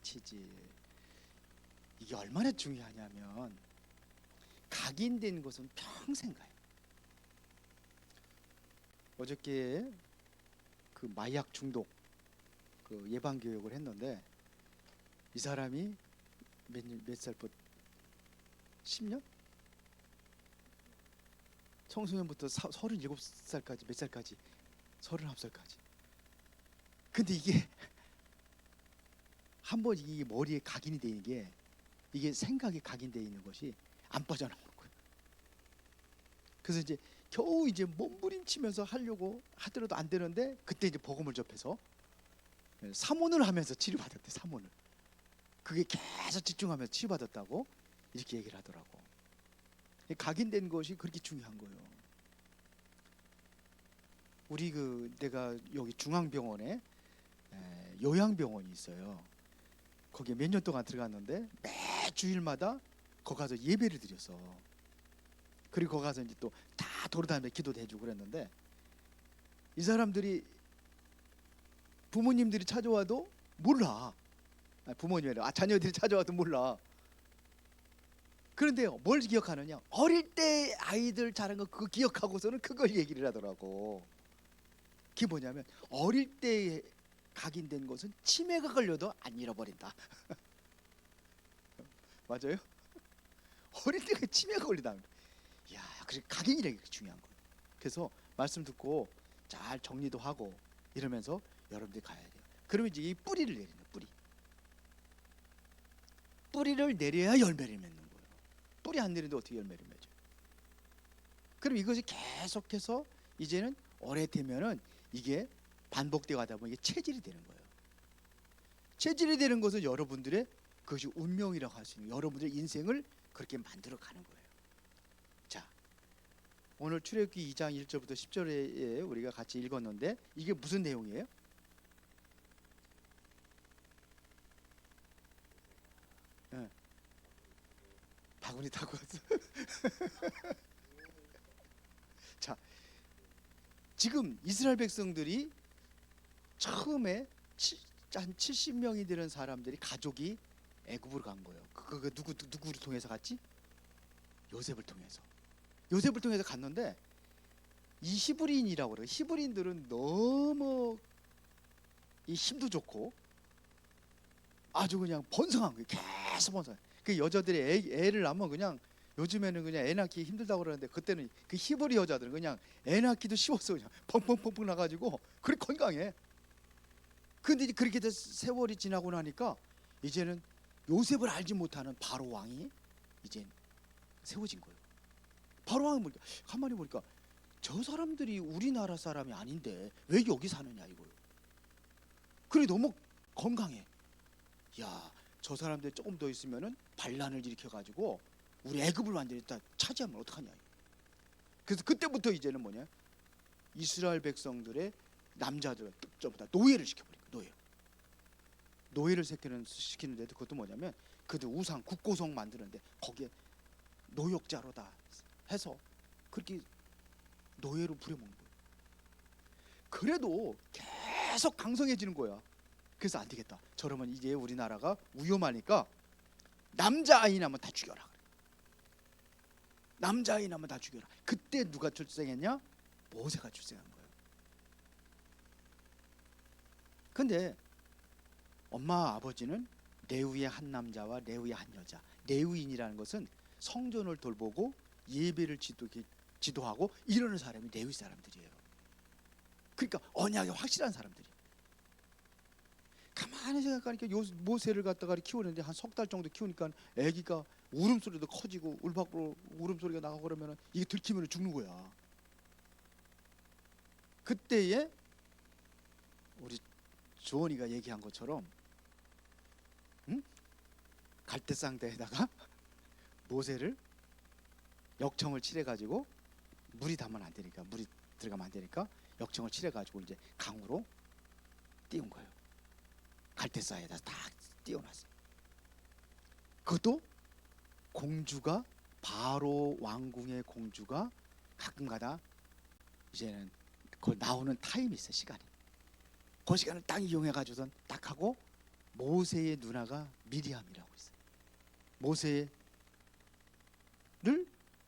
체질. 이게 얼마나 중요하냐면 각인된 것은 평생 가요. 어저께 그 마약 중독 그 예방 교육을 했는데 이 사람이 몇 살부터 10년? 청소년부터 37살까지 몇 살까지 39살까지. 근데 이게 한번 이 머리에 각인이 되는 게 이게 생각이 각인되어 있는 것이 안 빠져나오는 거예요. 그래서 이제 겨우 이제 몸부림치면서 하려고 하더라도 안 되는데 그때 이제 복음을 접해서 삼원을 하면서 치료받았대. 삼원을. 그게 계속 집중하면서 치유받았다고 이렇게 얘기를 하더라고. 각인된 것이 그렇게 중요한 거예요. 우리 내가 여기 중앙병원에 요양병원이 있어요. 거기에 몇 년 동안 들어갔는데 매 주일마다 거기 가서 예배를 드렸어. 그리고 거기 가서 이제 또 다 돌아다니면서 기도도 해주고 그랬는데 이 사람들이 부모님들이 찾아와도 몰라. 부모님이 자녀들이 찾아와도 몰라. 그런데 뭘 기억하느냐? 어릴 때 아이들 잘한 거 그거 기억하고서는 그걸 얘기를 하더라고. 그게 뭐냐면 어릴 때 각인된 것은 치매가 걸려도 안 잃어버린다. 맞아요? 어릴 때 치매가 걸리다. 야, 그래 각인이라는 게 중요한 거예요. 그래서 말씀 듣고 잘 정리도 하고 이러면서 여러분들이 가야 돼요. 그러면 이제 이 뿌리를 내리는 뿌리. 뿌리를 내려야 열매를 맺는 거예요. 뿌리 안 내리는데 어떻게 열매를 맺어요? 그럼 이것이 계속해서 이제는 오래되면은 이게 반복되어 가다 보면 이게 체질이 되는 거예요. 체질이 되는 것은 여러분들의 그것이 운명이라고 할 수 있는 여러분들의 인생을 그렇게 만들어 가는 거예요. 자, 오늘 출애굽기 2장 1절부터 10절에 우리가 같이 읽었는데 이게 무슨 내용이에요? 네. 바구니 타고 왔어. 자, 지금 이스라엘 백성들이 처음에 한 70명이 되는 사람들이 가족이 애굽으로 간 거예요. 그거 누구를 통해서 갔지? 요셉을 통해서. 요셉을 통해서 갔는데 이 히브리인이라고 그래요. 히브리인들은 너무 이 힘도 좋고 아주 그냥 번성한 거예요. 계속 번성. 그 여자들이 애를 낳으면 그냥 요즘에는 그냥 애 낳기 힘들다고 그러는데 그때는 그 히브리 여자들은 그냥 애 낳기도 쉬웠어. 그냥 펑펑펑펑 나가지고 그렇게 건강해. 근데 이제 그렇게 세월이 지나고 나니까 이제는 요셉을 알지 못하는 바로 왕이 이제 세워진 거예요. 바로 왕이 보니까 가만히 보니까 저 사람들이 우리나라 사람이 아닌데 왜 여기 사느냐 이거예요. 그래 너무 건강해. 야, 저 사람들 조금 더 있으면은 반란을 일으켜가지고 우리 애굽을 완전히 다 차지하면 어떡하냐. 그래서 그때부터 이제는 뭐냐, 이스라엘 백성들의 남자들을 전부 다 노예를 시켜버린 거예요. 노예를 시키는데도 그것도 뭐냐면 그들 우상 국고성 만드는데 거기에 노역자로 다 해서 그렇게 노예로 부려먹는 거예요. 그래도 계속 강성해지는 거야. 그래서 안 되겠다. 저러면 이제 우리나라가 위험하니까 남자아이 나면 다 죽여라. 남자아이 나면 다 죽여라. 그때 누가 출생했냐? 모세가 출생한 거예요. 근데 엄마 아버지는 레위의 한 남자와 레위의 한 여자. 레위인이라는 것은 성전을 돌보고 예배를 지도하고 이러는 사람이 레위 사람들이에요. 그러니까 언약이 확실한 사람들이에요. 가만히 생각하니까 모세를 갖다가 키우는데 한 석 달 정도 키우니까 아기가 울음소리도 커지고 울박으로 울음소리가 나가고 그러면 이게 들키면 죽는 거야. 그때에 우리 조원이가 얘기한 것처럼 갈대상대에다가 모세를 역청을 칠해가지고 물이 닿으면 안 되니까, 물이 들어가면 안 되니까 역청을 칠해가지고 이제 강으로 띄운 거예요. 갈대사에다 딱 띄워놨어요. 그것도 공주가 바로 왕궁의 공주가 가끔가다 이제는 그걸 나오는 타임이 있어요. 시간이. 그 시간을 딱 이용해가지고선 딱 하고 모세의 누나가 미리암이라고 있어요. 모세를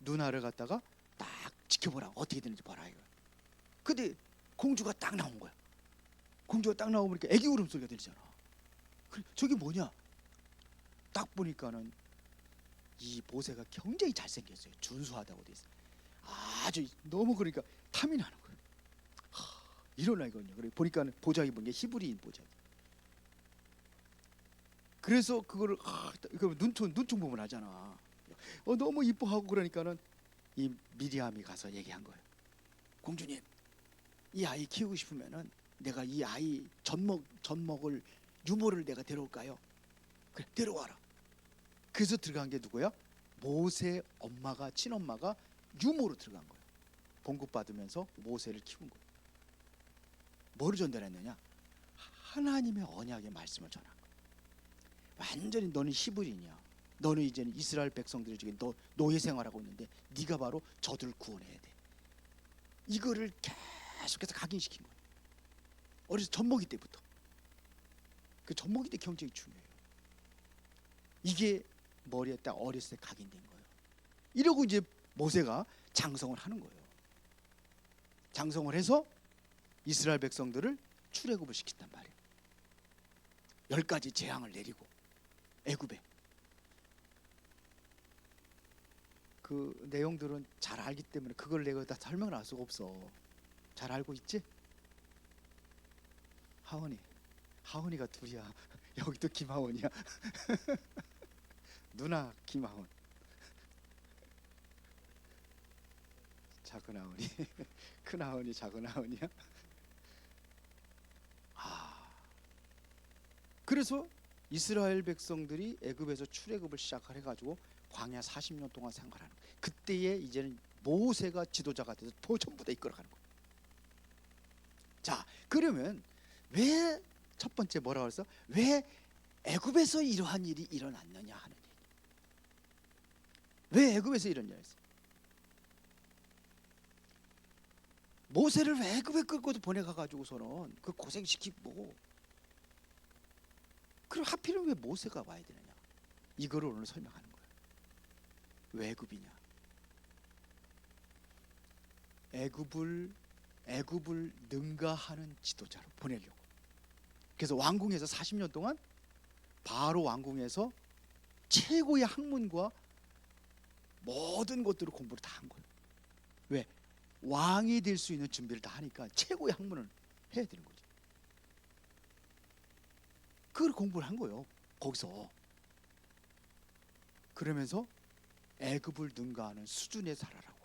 누나를 갖다가 딱 지켜보라, 어떻게 되는지 봐라 이거. 근데 공주가 딱 나온 거야. 공주가 딱 나오니까 애기 울음소리가 들리잖아. 그래, 저게 뭐냐? 딱 보니까는 이 모세가 굉장히 잘생겼어요. 준수하다고 돼 있어요. 아주 너무 그러니까 탐이 나는 거예요. 이런 아이거든요. 그래 보니까 보자기 본 게 히브리인 보자기. 그래서 그거를 눈총 부분 하잖아. 너무 이뻐하고 그러니까는 이 미리암이 가서 얘기한 거예요. 공주님, 이 아이 키우고 싶으면은 내가 이 아이 젖먹을 유모를 내가 데려올까요? 그래, 데려와라. 그래서 들어간 게 누구야? 모세 엄마가, 친엄마가 유모로 들어간 거예요. 봉급받으면서 모세를 키운 거예요. 뭐를 전달했느냐? 하나님의 언약의 말씀을 전한 거예요. 완전히 너는 히브리인이야. 너는 이제는 이스라엘 백성들 중에 너 노예 생활하고 있는데 네가 바로 저들을 구원해야 돼. 이거를 계속해서 각인시킨 거예요. 어려서 젖먹이 때부터. 그 젖먹이 때 굉장히 중요해요. 이게 머리에 딱 어렸을 때 각인된 거예요. 이러고 이제 모세가 장성을 하는 거예요. 장성을 해서 이스라엘 백성들을 출애굽을 시킨단 말이에요. 10가지 재앙을 내리고 애굽에. 그 내용들은 잘 알기 때문에 그걸 내가 다 설명을 할 수가 없어. 잘 알고 있지? 하원이가 둘이야. 여기도 김하원이야. 누나 김하원. 작은 하원이. 큰 하원이 작은 하원이야. 그래서 이스라엘 백성들이 애굽에서 출애굽을 시작을 해가지고 광야 40년 동안 생활하는 거예요. 그때에 이제는 모세가 지도자가 돼서 전부 다 이끌어가는 거예요. 자, 그러면 왜 첫 번째 뭐라고 했어? 왜 애굽에서 이러한 일이 일어났느냐 하는 얘기. 왜 애굽에서 이런 일이 있어요? 모세를 왜 애굽에 끌고 보내가가지고서는 그 고생시키고, 그럼 하필은 왜 모세가 와야 되느냐? 이거를 오늘 설명하는 거예요. 왜 애굽이냐? 애굽을 능가하는 지도자로 보내려고. 그래서 왕궁에서 40년 동안 바로 왕궁에서 최고의 학문과 모든 것들을 공부를 다 한 거예요. 왜? 왕이 될 수 있는 준비를 다 하니까 최고의 학문을 해야 되는 거지. 그걸 공부를 한 거예요. 거기서. 그러면서 애굽을 능가하는 수준에 살아라고.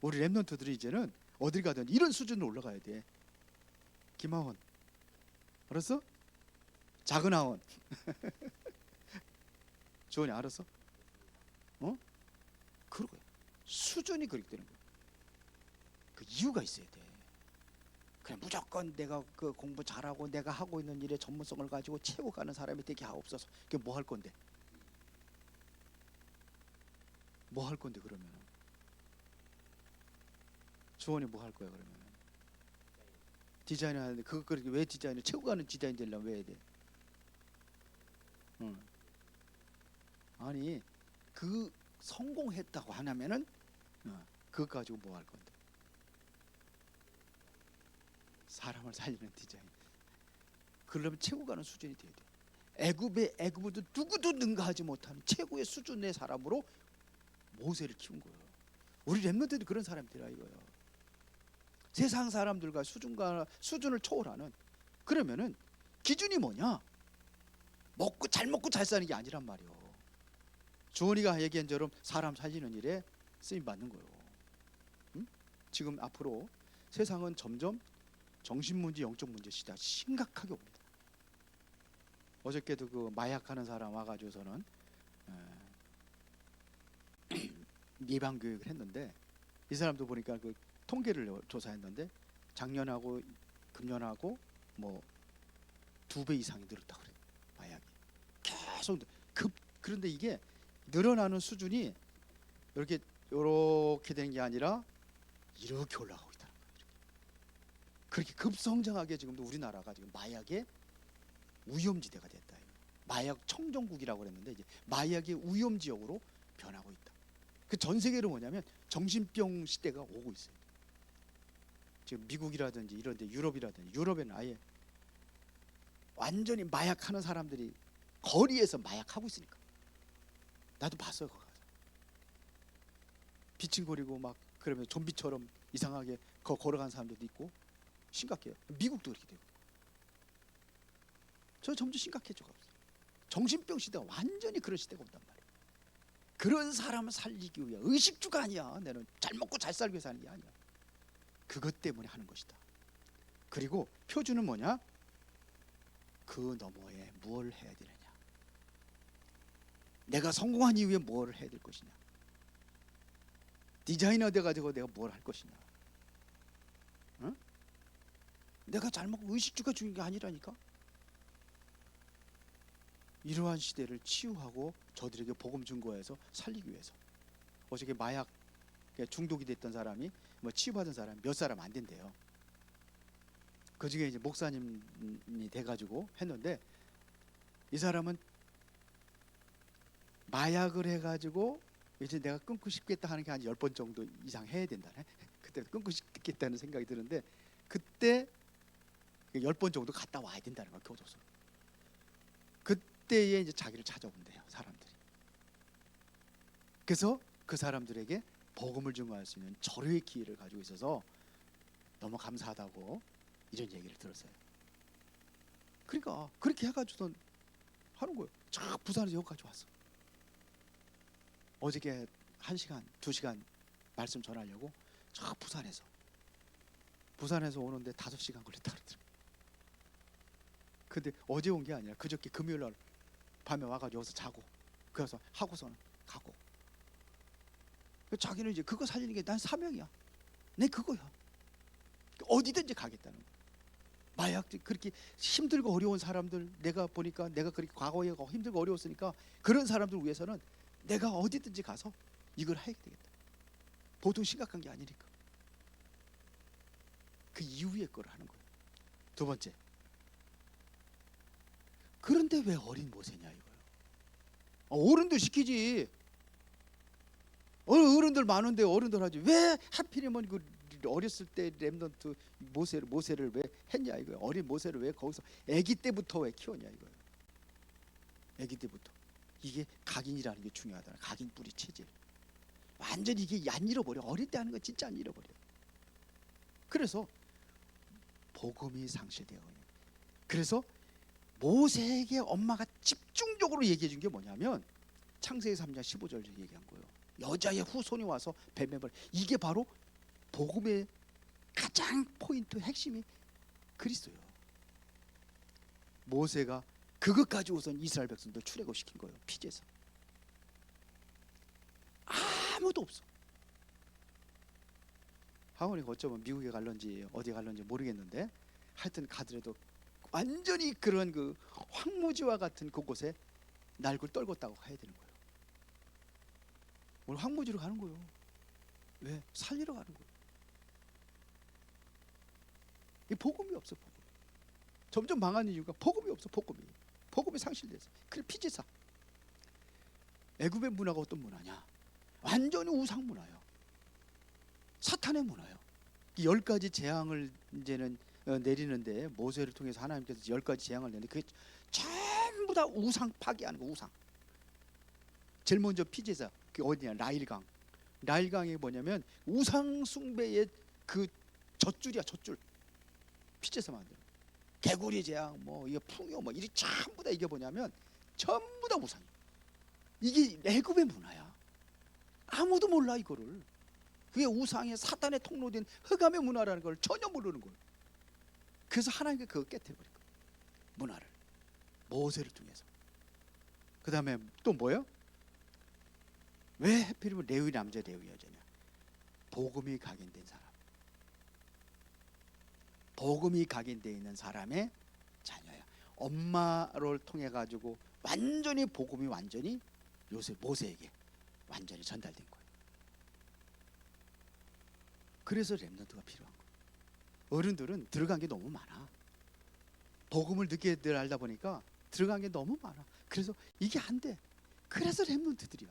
우리 랩런트들이 이제는 어딜 가든 이런 수준으로 올라가야 돼. 김하원, 알았어? 작은 하원. 주원이 알았어? 그러고 수준이 그렇게 되는 거야. 그 이유가 있어야 돼. 그냥 무조건 내가 그 공부 잘하고 내가 하고 있는 일에 전문성을 가지고 채우고 가는 사람이 되게 없어서 그게 뭐 할 건데? 뭐 할 건데 그러면? 주원이 뭐 할 거야 그러면? 디자인 하는데 그거 그렇게 왜 디자인을 채우고 가는 디자인 되려면 왜 해야 돼? 아니 그 성공했다고 하냐면은 그거 가지고 뭐 할 건데? 사람을 살리는 디자인. 그러려면 채우고 가는 수준이 돼야 돼. 애굽을 누구도 능가하지 못하는 최고의 수준의 사람으로 모세를 키운 거예요. 우리 랩런트도 그런 사람들이라 이거예요. 세상 사람들과 수준을 초월하는. 그러면은 기준이 뭐냐? 먹고 잘 사는 게 아니란 말이에요. 주원이가 얘기한 처럼 사람 살리는 일에 쓰임 받는 거예요. 응? 지금 앞으로 세상은 점점 정신문제, 영적 문제 시대 심각하게 옵니다. 어저께도 그 마약하는 사람 와가지고서는 예방 교육을 했는데 이 사람도 보니까 그 통계를 조사했는데 작년하고 금년하고 뭐 2배 이상이 늘었다 그래요. 마약이 계속 그런데 이게 늘어나는 수준이 이렇게 되는 게 아니라 이렇게 올라가고 있다는 거예요. 그렇게 급성장하게 지금도 우리나라가 지금 마약의 위험지대가 됐다. 마약 청정국이라고 그랬는데 이제 마약의 위험 지역으로 변하고 있다. 그 전 세계로 뭐냐면 정신병 시대가 오고 있어요. 지금 미국이라든지 이런데 유럽이라든지, 유럽에는 아예 완전히 마약하는 사람들이 거리에서 마약하고 있으니까. 나도 봤어요. 거기 가서 비칭거리고 막 그러면 좀비처럼 이상하게 걸어가는 사람들도 있고 심각해요. 미국도 그렇게 되고. 저 점점 심각해져 가고 있어요. 정신병 시대가 완전히 그런 시대가 온단 말이에요. 그런 사람을 살리기 위해, 의식주가 아니야. 나는 잘 먹고 잘 살기 위해서 하는 게 아니야. 그것 때문에 하는 것이다. 그리고 표준은 뭐냐? 그 너머에 뭘 해야 되느냐, 내가 성공한 이후에 뭘 해야 될 것이냐, 디자이너 돼가지고 내가 뭘 할 것이냐. 응? 내가 잘 먹고 의식주가 중요한 게 아니라니까. 이러한 시대를 치유하고 저들에게 복음 증거해서 살리기 위해서. 어저께 마약 중독이 됐던 사람이 뭐 치유받은 사람 몇 사람 안 된대요. 그 중에 이제 목사님이 돼가지고 했는데, 이 사람은 마약을 해가지고 이제 내가 끊고 싶겠다 하는 게 한 10번 정도 이상 해야 된다네. 그때 끊고 싶겠다는 생각이 드는데, 그때 10번 정도 갔다 와야 된다는 거야, 교도소. 그때에 이제 자기를 찾아온대요, 사람들이. 그래서 그 사람들에게 복음을 증거할 수 있는 절호의 기회를 가지고 있어서 너무 감사하다고 이런 얘기를 들었어요. 그러니까 그렇게 해가지고 하는 거예요. 저 부산에서 여기까지 왔어. 어저께 1시간, 2시간 말씀 전하려고 저 부산에서 오는데 5시간 걸렸다 그러더라고요. 근데 어제 온 게 아니라 그저께 금요일 날 밤에 와가지고 여기서 자고, 그래서 하고서는 가고. 자기는 이제 그거 살리는 게 난 사명이야. 내 그거야. 어디든지 가겠다는 거야. 마약 그렇게 힘들고 어려운 사람들, 내가 보니까 내가 그렇게 과거에 힘들고 어려웠으니까 그런 사람들 위해서는 내가 어디든지 가서 이걸 해야 되겠다. 보통 심각한 게 아니니까. 그 이후의 걸 하는 거예요. 두 번째, 그런데 왜 어린 모세냐 이거예요. 어른들 시키지. 어른들 많은데 어른들 하지. 왜 하필이면 그 어렸을 때 렘넌트 모세를 왜 했냐 이거예요. 어린 모세를 왜 거기서 아기 때부터 왜 키웠냐 이거예요. 아기 때부터. 이게 각인이라는 게 중요하다. 각인 뿌리 체질. 완전히 이게 안 잃어버려. 어릴 때 하는 거 진짜 안 잃어버려. 그래서 복음이 상실되어 있는. 그래서 모세에게 엄마가 집중적으로 얘기해 준 게 뭐냐면 창세기 3장 15절 얘기한 거예요. 여자의 후손이 와서 뱀뱀을. 이게 바로 복음의 가장 포인트, 핵심이 그리스도예요. 모세가 그것 가지고선 이스라엘 백성들 출애굽시킨 거예요. 피제사. 아무도 없어. 하원이가 어쩌면 미국에 갈런지 어디 갈런지 모르겠는데, 하여튼 가더라도 완전히 그런 그 황무지와 같은 그곳에 날굴 떨궜다고 해야 되는 거예요. 오늘 황무지로 가는 거예요. 왜? 살리러 가는 거예요. 이 복음이 없어. 복음. 점점 망하는 이유가 복음이 없어. 복음이 상실돼서. 그래, 피제사. 애굽의 문화가 어떤 문화냐? 완전히 우상 문화예요. 사탄의 문화예요. 10가지 재앙을 이제는 내리는데, 모세를 통해서 하나님께서 10가지 재앙을 내는데 그게 전부 다 우상 파괴하는 거. 우상. 제일 먼저 피제사. 그 어디냐? 나일강이 뭐냐면 우상 숭배의 그 젖줄이야. 젖줄. 피제사 만들어. 개구리 재앙, 뭐 이거 풍요, 뭐 이게 전부 다 이게 뭐냐면 전부 다 우상이야. 이게 애굽의 문화야. 아무도 몰라 이거를. 그게 우상의 사탄의 통로된 흑암의 문화라는 걸 전혀 모르는 거예요. 그래서 하나님께 그거 깨뜨려버린 거예요. 문화를. 모세를 통해서. 그 다음에 또 뭐예요? 왜 하필이면 레위 남자 레위 여자냐? 복음이 각인된 사람. 복음이 각인되어 있는 사람의 자녀야. 엄마를 통해 가지고 완전히 복음이 완전히 모세에게 완전히 전달된 거예요. 그래서 렘넌트가 필요한 거예요. 어른들은 들어간 게 너무 많아. 복음을 늦게 알다 보니까 들어간 게 너무 많아. 그래서 이게 안 돼. 그래서 렘넌트들이야.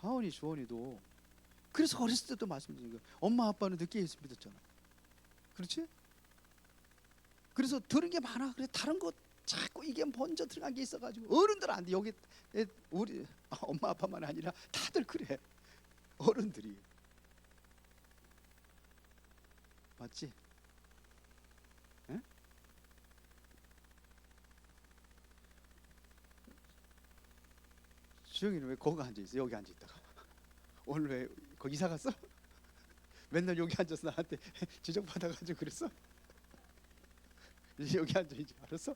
하원이 주원이도 그래서 어렸을 때도 말씀드린 거야. 엄마 아빠는 늦게 예수 믿었잖아. 그렇지? 그래서 들은 게 많아. 그래 다른 거 자꾸 이게 먼저 들어간 게 있어가지고 어른들은 안 돼. 여기 우리 엄마 아빠만 아니라 다들 그래. 어른들이. 맞지? 에? 주영이는 왜 거기 앉아 있어? 여기 앉아 있다가 오늘 왜 거기 이사 갔어? 맨날 여기 앉아서 나한테 지적받아가지고 그랬어? 이제 여기 앉아 있지 알았어?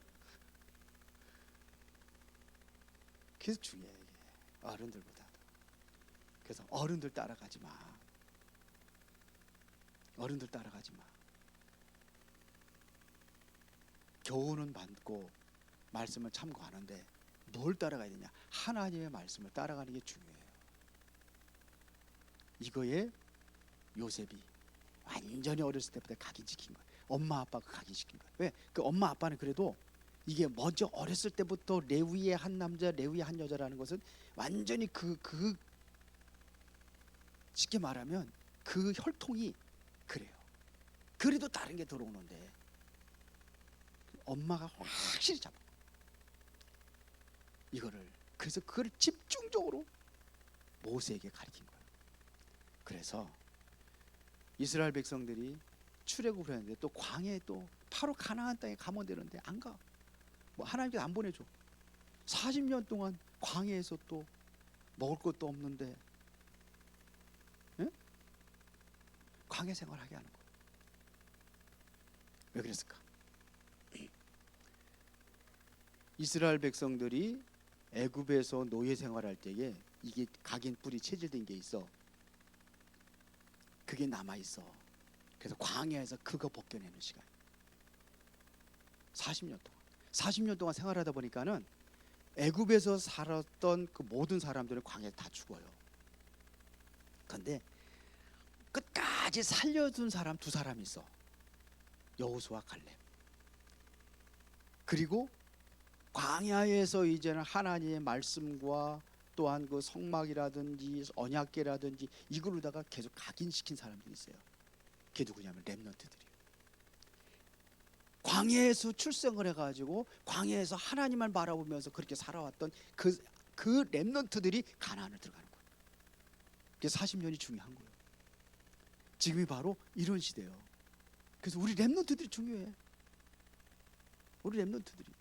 그래서 중요해 이게 어른들보다. 그래서 어른들 따라가지 마. 어른들 따라가지 마. 교훈은 받고 말씀을 참고하는데 뭘 따라가야 되냐? 하나님의 말씀을 따라가는 게 중요해요. 이거에 요셉이 완전히 어렸을 때부터 각인시킨 거예요. 엄마 아빠가 각인시킨 거예요. 왜? 그 엄마 아빠는 그래도 이게 먼저 어렸을 때부터 레위의 한 남자, 레위의 한 여자라는 것은 완전히 쉽게 말하면 그 혈통이 그래요. 그래도 다른 게 들어오는데 엄마가 확실히 잡아. 이거를 그래서 그걸 집중적으로 모세에게 가르친 거예요. 그래서 이스라엘 백성들이 출애굽을 했는데 또 광야에 또 바로 가나안 땅에 가면 되는데 안 가. 뭐 하나님께서 안 보내줘. 40년 동안 광야에서 또 먹을 것도 없는데 예? 광야 생활하게 하는 거예요. 왜 그랬을까? 이스라엘 백성들이 애굽에서 노예 생활할 때에 이게 각인 뿔이 체질된 게 있어. 그게 남아 있어. 그래서 광야에서 그거 벗겨내는 시간. 40년 동안 생활하다 보니까는 애굽에서 살았던 그 모든 사람들은 광야에 다 죽어요. 그런데 끝까지 살려둔 사람 두 사람이 있어. 여호수아 갈렙. 그리고 광야에서 이제는 하나님의 말씀과 또한 그 성막이라든지 언약궤라든지 이걸로다가 계속 각인시킨 사람들이 있어요. 그게 누구냐면 렘넌트들이에요. 광야에서 출생을 해가지고 광야에서 하나님을 바라보면서 그렇게 살아왔던 그 렘넌트들이 가나안을 들어가는 거예요. 그게 40년이 중요한 거예요. 지금이 바로 이런 시대예요. 그래서 우리 렘넌트들이 중요해. 우리 렘넌트들이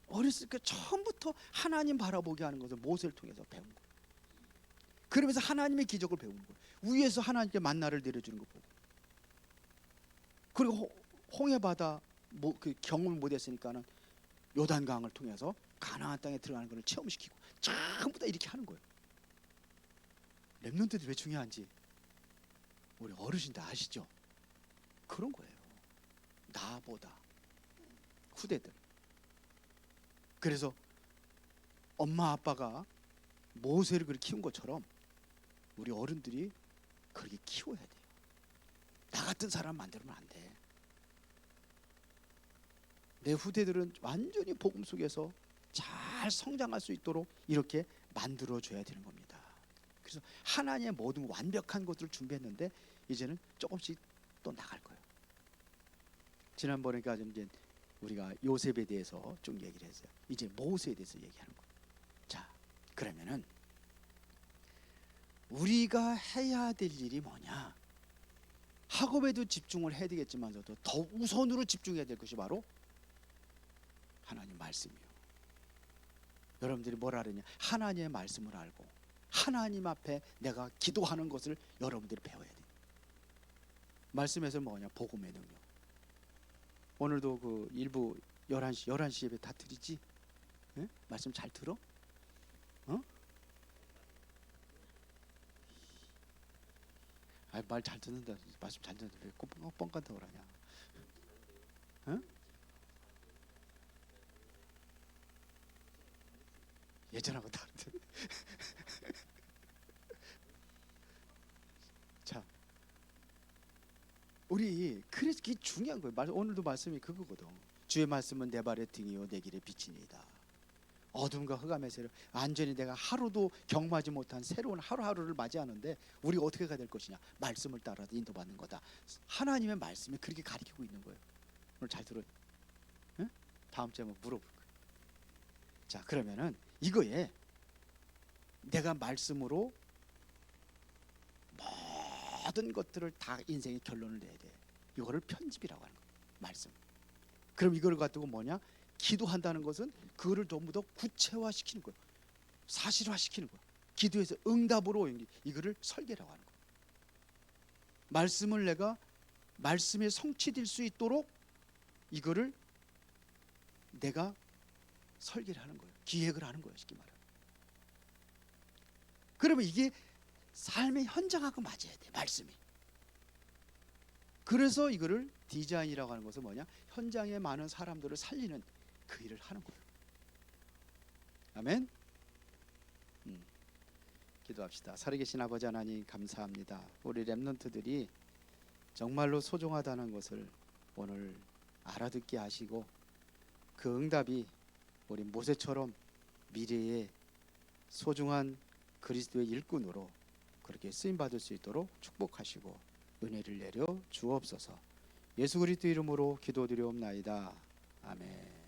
어렸을 때 처음부터 하나님 바라보게 하는 것을 모세를 통해서 배운 거예요. 그러면서 하나님의 기적을 배우는 거예요. 위에서 하나님께 만나를 내려주는 거 보고. 그리고 홍해바다 그 경험을 못했으니까는 요단강을 통해서 가나안 땅에 들어가는 것을 체험시키고 전부 다 이렇게 하는 거예요. 렘넌트들이 왜 중요한지 우리 어르신들 아시죠? 그런 거예요. 나보다 후대들. 그래서 엄마 아빠가 모세를 그렇게 키운 것처럼 우리 어른들이 그렇게 키워야 돼요. 나 같은 사람 만들면 안 돼. 내 후대들은 완전히 복음 속에서 잘 성장할 수 있도록 이렇게 만들어줘야 되는 겁니다. 그래서 하나님의 모든 완벽한 것들을 준비했는데 이제는 조금씩 또 나갈 거예요. 지난번에까지 이제 우리가 요셉에 대해서 좀 얘기를 했어요. 이제 모세에 대해서 얘기하는 거예요. 자, 그러면은 우리가 해야 될 일이 뭐냐? 학업에도 집중을 해야 되겠지만서도 더 우선으로 집중해야 될 것이 바로 하나님 말씀이요. 여러분들이 뭐라 그러냐? 하나님의 말씀을 알고 하나님 앞에 내가 기도하는 것을 여러분들이 배워야 돼요. 말씀에서 뭐냐? 복음의 능력. 오늘도 그 일부 11시 예배 다 드리지? 예? 말씀 잘 들어? 어? 말 잘 듣는다. 말씀 잘 듣는다. 왜 뻥깐다고 그러냐? 어? 예전하고 다른데. 자, 우리 그래서 그게 중요한 거예요. 오늘도 말씀이 그거거든. 주의 말씀은 내 발의 등이요 내 길의 빛이니이다. 어둠과 흑암의 세력, 완전히 내가 하루도 경험하지 못한 새로운 하루하루를 맞이하는데 우리가 어떻게 가야 될 것이냐? 말씀을 따라 인도받는 거다. 하나님의 말씀이 그렇게 가르치고 있는 거예요. 오늘 잘 들어요. 응? 다음 주에 한번 물어볼 거예요. 자, 그러면은 이거에 내가 말씀으로 모든 것들을 다 인생의 결론을 내야 돼. 이거를 편집이라고 하는 거예요. 말씀. 그럼 이걸 가지고 뭐냐? 기도한다는 것은 그거를 전부 더 구체화시키는 거예요. 사실화시키는 거예요. 기도에서 응답으로 이거를 설계라고 하는 거예요. 말씀을 내가 말씀에 성취될 수 있도록 이거를 내가 설계를 하는 거예요. 기획을 하는 거예요. 쉽게 말하면. 그러면 이게 삶의 현장하고 맞아야 돼. 말씀이. 그래서 이거를 디자인이라고 하는 것은 뭐냐? 현장에 많은 사람들을 살리는 그 일을 하는 거예요. 아멘. 기도합시다. 살아계신 아버지 하나님 감사합니다. 우리 렘넌트들이 정말로 소중하다는 것을 오늘 알아듣게 하시고 그 응답이 우리 모세처럼 미래의 소중한 그리스도의 일꾼으로 그렇게 쓰임받을 수 있도록 축복하시고 은혜를 내려 주옵소서. 예수 그리스도 이름으로 기도드리옵나이다. 아멘.